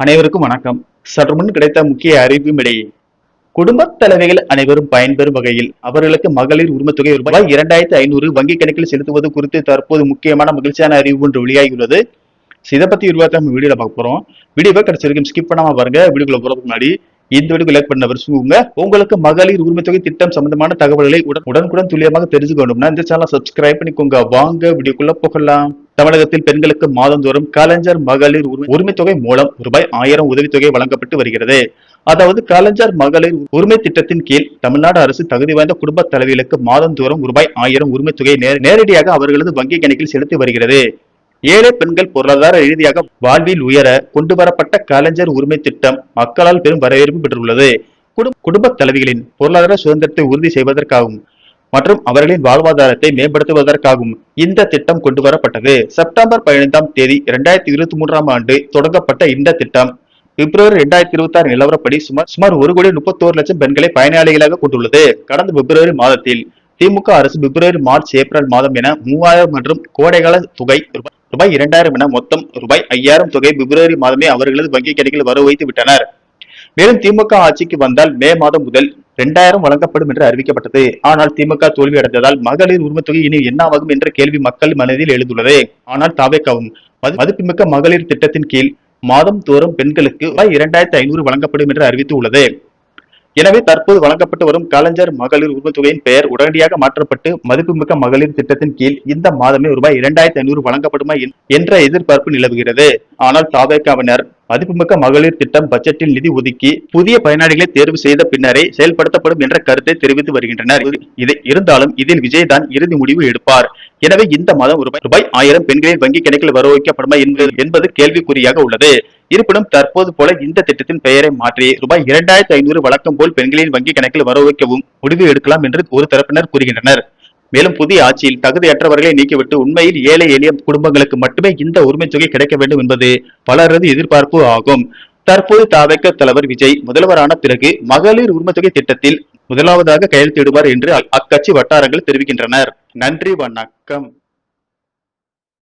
அனைவருக்கும் வணக்கம். சற்று முன் கிடைத்த முக்கிய அறிவிப்பும் இடையே குடும்பத் தலைவிகள் அனைவரும் பயன்பெறும் வகையில் அவர்களுக்கு மகளிர் உரிமைத்தொகை ரூபாய் 2500 வங்கி கணக்கில் செலுத்துவது குறித்து தற்போது முக்கியமான மகிழ்ச்சியான அறிவிப்பு ஒன்று வெளியாகியுள்ளது. இதை பத்தி விரிவாக நம்ம வீடியோல பார்க்க போறோம். வீடியோவை கடைசி வரைக்கும் ஸ்கிப் பண்ணாம பாருங்க. வீடியோக்குள்ள போறதுக்கு முன்னாடி இந்த வீடியோ லைக் பண்ண வச்சுக்கோங்க. உங்களுக்கு மகளிர் உரிமைத்தொகை திட்டம் சம்பந்தமான தகவல்களை உடனுக்குடன் துல்லியமாக தெரிஞ்சுக்கணும்னா இந்த சேனலை சப்ஸ்கிரைப் பண்ணிக்கோங்க. வாங்க வீடியோக்குள்ள போகலாம். தமிழகத்தில் பெண்களுக்கு மாதந்தோறும் கலைஞர் மகளிர் உரிமைத்தொகை மூலம் ரூபாய் 1000 உதவித்தொகை வழங்கப்பட்டு வருகிறது. அதாவது கலைஞர் மகளிர் உரிமை திட்டத்தின் கீழ் தமிழ்நாடு அரசு தகுதி வாய்ந்த குடும்ப தலைவிகளுக்கு மாதந்தோறும் ரூபாய் 1000 உரிமைத்தொகை நேரடியாக அவர்களது வங்கி கணக்கில் செலுத்தி வருகிறது. ஏழை பெண்கள் பொருளாதார ரீதியாக வாழ்வில் உயர கொண்டு வரப்பட்ட கலைஞர் உரிமை திட்டம் மக்களால் பெரும் வரவேற்பு பெற்றுள்ளது. குடும்ப தலைவிகளின் பொருளாதார சுதந்திரத்தை உறுதி செய்வதற்காகவும் மற்றும் அவர்களின் வாழ்வாதாரத்தை மேம்படுத்துவதற்காகவும் இந்த திட்டம் கொண்டு வரப்பட்டது. செப்டம்பர் 15ஆம் தேதி 2023ஆம் ஆண்டு தொடங்கப்பட்ட இந்த திட்டம் பிப்ரவரி 2026 நிலவரப்படி சுமார் 1,31,00,000 பெண்களை பயனாளிகளாக கொண்டுள்ளது. கடந்த பிப்ரவரி மாதத்தில் திமுக அரசு பிப்ரவரி, மார்ச், ஏப்ரல் மாதம் என 3000 மற்றும் கோடைகால தொகை ரூபாய் 2000 என மொத்தம் ரூபாய் 5000 தொகை பிப்ரவரி மாதமே அவர்களது வங்கி கணக்கில் வர வைத்து விட்டனர். மேலும் திமுக ஆட்சிக்கு வந்தால் மே மாதம் முதல் 2000 வழங்கப்படும் என்று அறிவிக்கப்பட்டது. ஆனால் திமுக தோல்வி அடைந்ததால் மகளிர் உரிமைத்தொகை இனி என்னவாகும் என்ற கேள்வி மக்கள் மனதில் எழுந்துள்ளது. ஆனால் தாவேகவும் மதிப்புமிக்க மகளிர் திட்டத்தின் கீழ் மாதம் தோறும் பெண்களுக்கு ரூபாய் 2500 வழங்கப்படும் என்று அறிவித்து உள்ளது. எனவே தற்போது வழங்கப்பட்டு வரும் கலைஞர் மகளிர் உரிமைத்தொகையின் பெயர் உடனடியாக மாற்றப்பட்டு மதிப்புமிக்க மகளிர் திட்டத்தின் கீழ் இந்த மாதமே ரூபாய் 2500 வழங்கப்படுமா என்ற எதிர்பார்ப்பு நிலவுகிறது. ஆனால் தாவேக்காவினர் மதிப்புமிக்க மகளிர் திட்டம் பட்ஜெட்டில் நிதி ஒதுக்கி புதிய பயனாளிகளை தேர்வு செய்த பின்னரே செயல்படுத்தப்படும் என்ற கருத்தை தெரிவித்து வருகின்றனர். இருந்தாலும் இதில் விஜய் தான் இறுதி முடிவு எடுப்பார். எனவே இந்த மாதம் ரூபாய் 1000 பெண்களின் வங்கி கணக்கில் வர வைக்கப்படுமா என்பது கேள்விக்குறியாக உள்ளது. இருப்பினும் தற்போது போல இந்த திட்டத்தின் பெயரை மாற்றி ரூபாய் 2500 வழக்கம் போல் பெண்களின் வங்கி கணக்கில் வர வைக்கவும் முடிவு எடுக்கலாம் என்று ஒரு தரப்பினர் கூறுகின்றனர். மேலும் புதிய ஆட்சியில் தகுதியற்றவர்களை நீக்கிவிட்டு உண்மையில் ஏழை எளிய குடும்பங்களுக்கு மட்டுமே இந்த உரிமைத்தொகை கிடைக்க வேண்டும் என்பது பலரது எதிர்பார்ப்பு ஆகும். தற்போது தாவேக தலைவர் விஜய் முதல்வரான பிறகு மகளிர் உரிமைத்தொகை திட்டத்தில் முதலாவதாக கையெழுத்திடுவார் என்று அக்கட்சி வட்டாரங்கள் தெரிவிக்கின்றனர். நன்றி, வணக்கம்.